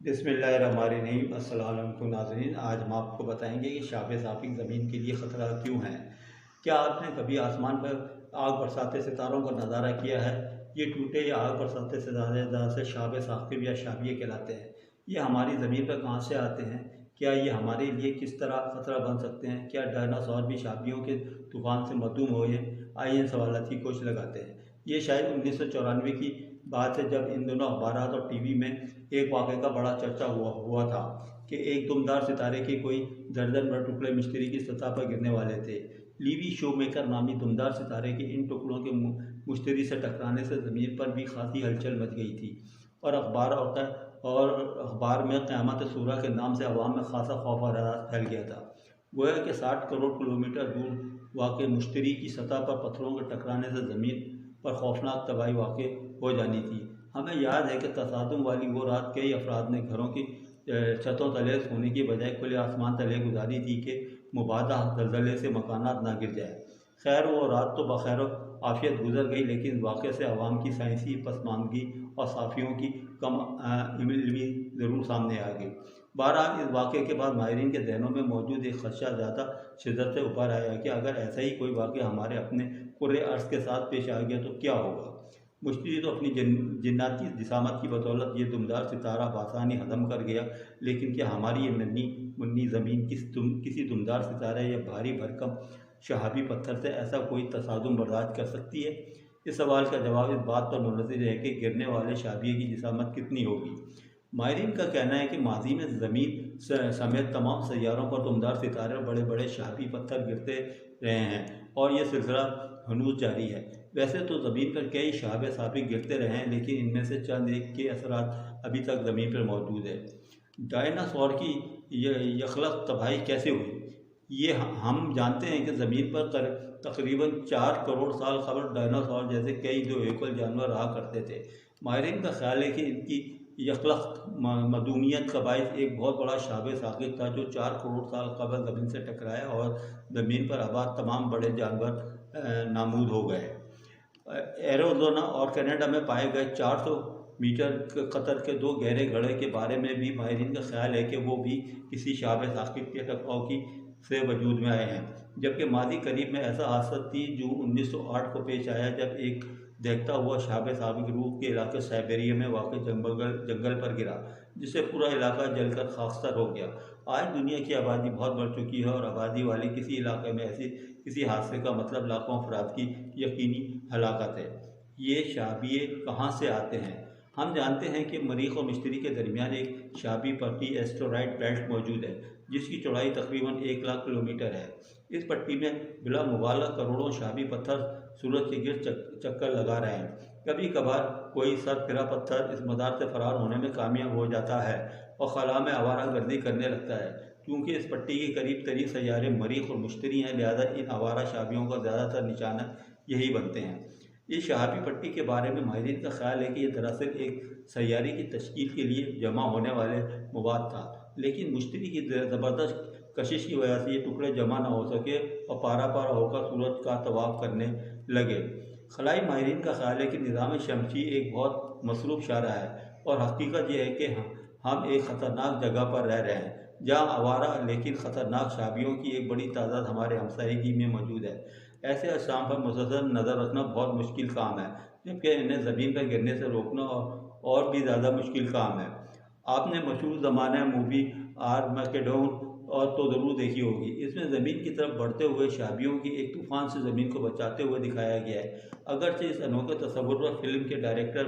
बिस्मिल्लाहिर्रहमानिर्रहीम। अस्सलाम वालेकुम नाज़रीन। आज हम आपको बताएंगे कि शाबे साफ़िक ज़मीन के लिए ख़तरा क्यों है। क्या आपने कभी आसमान पर आग बरसाते सितारों का नज़ारा किया है? ये टूटे या आग बरसाते सितारे से शाबे साक़िब या शाबिये कहलाते हैं। ये हमारी ज़मीन पर कहाँ से आते हैं? क्या ये हमारे लिए किस तरह ख़तरा बन सकते हैं? क्या डायनासोर भी शाबियों के तूफ़ान से मदूम हुए? आइए इन सवालात की कोशिश लगाते हैं। ये शायद 1994 की बात है, जब इन दोनों अखबारात और टीवी में एक वाक़े का बड़ा चर्चा हुआ था कि एक दुमदार सितारे के कोई दर्जन भर टुकड़े मिस्त्री की सतह पर गिरने वाले थे। लीवी शो मेकर नामी दुमदार सितारे के इन टुकड़ों के मुश्तरी से टकराने से ज़मीन पर भी खासी हलचल मच गई थी और अखबार में क़यामत सूरा के नाम से अवाम में खासा खौफ और हरास फैल गया था। गोया कि 60 करोड़ किलोमीटर दूर वाक़ मुश्तरी की सतह पर पत्थरों के टकराने से ज़मीन पर खौफनाक तबाही वाक़ हो जानी थी। हमें याद है कि तसादुम वाली वो रात कई अफराद ने घरों की छतों तले सोने की बजाय खुले आसमान तले गुजारी थी कि मुबादा जल्जले से मकानात ना गिर जाए। खैर, वो रात तो बखैर आफियत गुजर गई, लेकिन वाक़े से अवाम की साइंसी पसमानदगी और साफ़ियों की कम इल्मी ज़रूर सामने आ गई। बहरहाल, इस वाक़े के बाद माहिरीन के जहनों में मौजूद एक खदशा ज़्यादा शिद्दत से उभर आया कि अगर ऐसा ही कोई वाक़या हमारे अपने कुर्रे अर्ज़ के साथ पेश आ गया तो क्या होगा। मुश्किल तो अपनी जिन्नाती जिसामत की बदौलत ये दुमदार सितारा बासानी हदम कर गया, लेकिन क्या हमारी ये नन्ही मुन्नी ज़मीन किसी दुमदार सितारे या भारी भरकम शहाबी पत्थर से ऐसा कोई तसादुम बर्दाश्त कर सकती है? इस सवाल का जवाब इस बात पर मुनहसर है कि गिरने वाले शाबिये की जिसामत कितनी होगी। माहिरीन का कहना है कि माजी में ज़मीन समेत तमाम सैयारों पर दुमदार सितारे और बड़े बड़े शहाबी पत्थर गिरते रहे हैं और यह सिलसिला हनूज जारी है। वैसे तो ज़मीन पर कई शहाबे साबिक गिरते रहे हैं, लेकिन इनमें से चंद एक के असरात अभी तक ज़मीन पर मौजूद है। डायनासोर की यखलक तबाही कैसे हुई? ये हम जानते हैं कि ज़मीन पर तकरीबन 4 करोड़ साल कबल डायनासोर जैसे कई दो एकल जानवर रहा करते थे। माहिरीन का ख्याल है कि इनकी यखलक मदूमियत का बायस एक बहुत बड़ा शाबे साकिब था जो 4 करोड़ साल कबल ज़मीन से टकराया और ज़मीन पर आबाद तमाम बड़े जानवर नामूद हो गए। एरिज़ोना और कनाडा में पाए गए 400 मीटर कतर के दो गहरे घड़े के बारे में भी माहिरीन का ख्याल है कि वो भी किसी शाबे साकिब के टकराव की से वजूद में आए हैं। जबकि मादी करीब में ऐसा हादसा 30 जून 1908 को पेश आया, जब एक देखता हुआ शाबे साबिक रूस के इलाके साइबेरिया में वाक़ जंगल पर गिरा, जिससे पूरा इलाका जलकर खाकसार हो गया। आज दुनिया की आबादी बहुत बढ़ चुकी है और आबादी वाले किसी इलाके में ऐसी किसी हादसे का मतलब लाखों अफराद की यकीनी हलाकत है। ये शाबिये कहाँ से आते हैं? हम जानते हैं कि मरीख और मिस्त्री के दरमियान एक शाबी पट्टी एस्टेरॉयड बेल्ट मौजूद है, जिसकी चौड़ाई तकरीबन 1 लाख किलोमीटर है। इस पट्टी में बिला मुबालगा करोड़ों शाबी पत्थर सूरज के गिर्द चक्कर लगा रहे हैं। कभी कभार कोई सरफिरा पत्थर इस मदार से फरार होने में कामयाब हो जाता है और खला में आवारा गर्दी करने लगता है। क्योंकि इस पट्टी के करीब तरीन सैयारे मरीख और मुश्तरी हैं, लिहाजा इन आवारा शाबियों का ज़्यादातर निशाना यही बनते हैं। इस शहाबी पट्टी के बारे में माहिरीन का ख्याल है कि यह दरअसल एक सैयारे की तश्कील के लिए जमा होने वाले मवाद था, लेकिन मुश्तरी की ज़बरदस्त कशिश की वजह से ये टुकड़े जमा ना हो सके और पारा पारा होकर सूरज का तवाफ़ करने लगे। खलाई माहिरीन का ख्याल है कि निज़ाम शमसी एक बहुत मसरूफ़ शारा है और हकीकत यह है कि हम एक ख़तरनाक जगह पर रह रहे हैं, जहाँ आवारा लेकिन ख़तरनाक शाबियों की एक बड़ी तादाद हमारे हमसायगी में मौजूद है। ऐसे अक़साम पर मुसलसल नज़र रखना बहुत मुश्किल काम है, जबकि इन्हें ज़मीन पर गिरने से रोकना और भी ज़्यादा मुश्किल काम है। आपने मशहूर ज़माना मूवी आर्मगेडोन और तो ज़रूर देखी होगी। इसमें ज़मीन की तरफ बढ़ते हुए शाबियों की एक तूफ़ान से ज़मीन को बचाते हुए दिखाया गया है। अगरचे इस अनोखे तस्वुर पर फिल्म के डायरेक्टर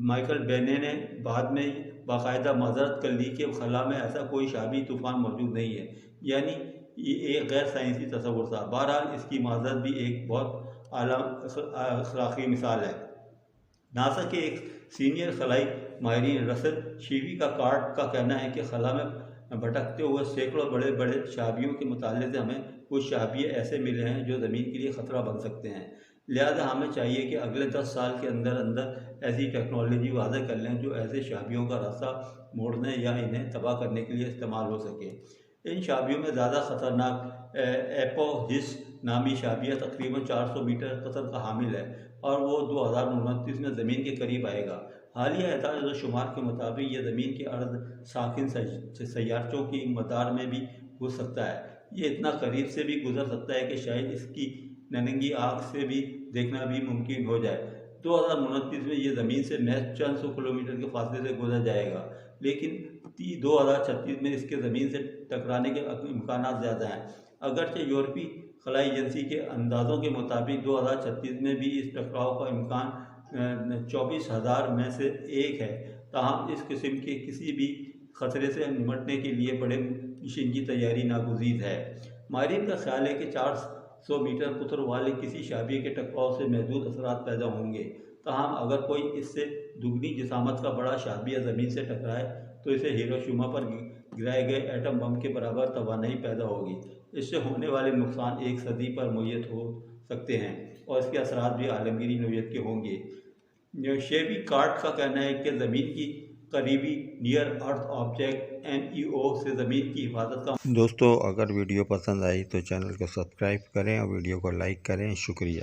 माइकल बेने ने बाद में बाकायदा माजरत कर ली कि खला में ऐसा कोई शाबी तूफ़ान मौजूद नहीं है, यानी ये एक गैर साइंसी तस्वुर था। बहरहाल, इसकी माजरत भी एक बहुत आला अखलाकी मिसाल है। नासा के एक सीनियर खलाई माहिरीन रसल शीवी का कहना है कि खला में भटकते हुए सैकड़ों बड़े बड़े शाबियों के मुताले से हमें कुछ शाबिये ऐसे मिले हैं जो ज़मीन के लिए ख़तरा बन सकते हैं। लिहाजा हमें चाहिए कि अगले 10 साल के अंदर अंदर ऐसी टेक्नोलॉजी वाज़ह कर लें जो ऐसे शाबियों का रास्ता मोड़ने या इन्हें तबाह करने के लिए इस्तेमाल हो सके। इन शाबियों में ज़्यादा ख़तरनाक एपोहिस नामी शाबिया तकरीबन 400 मीटर कतर का हामिल है और वो 2029 में ज़मीन के करीब आएगा। हालिया एहताज शुमार के मुताबिक यह ज़मीन के अर्ध साकिन सैयारचों की मदार में भी घुस सकता है। ये इतना करीब से भी गुजर सकता है कि शायद इसकी नंगी आँख से भी देखना भी मुमकिन हो जाए। 2029 में ये ज़मीन से महज चंद सौ किलोमीटर के फासले से गुजर जाएगा, लेकिन 2036 में इसके ज़मीन से टकराने के इम्कान ज़्यादा हैं। अगरचे यूरोपीय खलाई एजेंसी के अंदाज़ों के मुताबिक 2036 में भी इस टकराव का इम्कान 24,000 में से एक है। ताहम इस किस्म के किसी भी खतरे से निपटने के लिए बड़े मिशन की तैयारी नागुज़ीर है। माहिरीन का ख्याल है कि 400 मीटर कुतर वाले किसी शाबिये के टकराव से महदूद असरात पैदा होंगे। ताहम अगर कोई इससे दुगनी जिसामत का बड़ा शाबिया ज़मीन से टकराए तो इसे हिरोशिमा पर गिराए गए एटम बम के बराबर तवानाई पैदा होगी। इससे होने वाले नुकसान एक सदी पर मुय्यत हो सकते हैं और इसके असरात भी आलमगीरी नौयत के होंगे। शेबी कार्ट का कहना है कि ज़मीन की करीबी नियर अर्थ ऑब्जेक्ट NEO से ज़मीन की हिफाजत का। दोस्तों, अगर वीडियो पसंद आई तो चैनल को सब्सक्राइब करें और वीडियो को लाइक करें। शुक्रिया।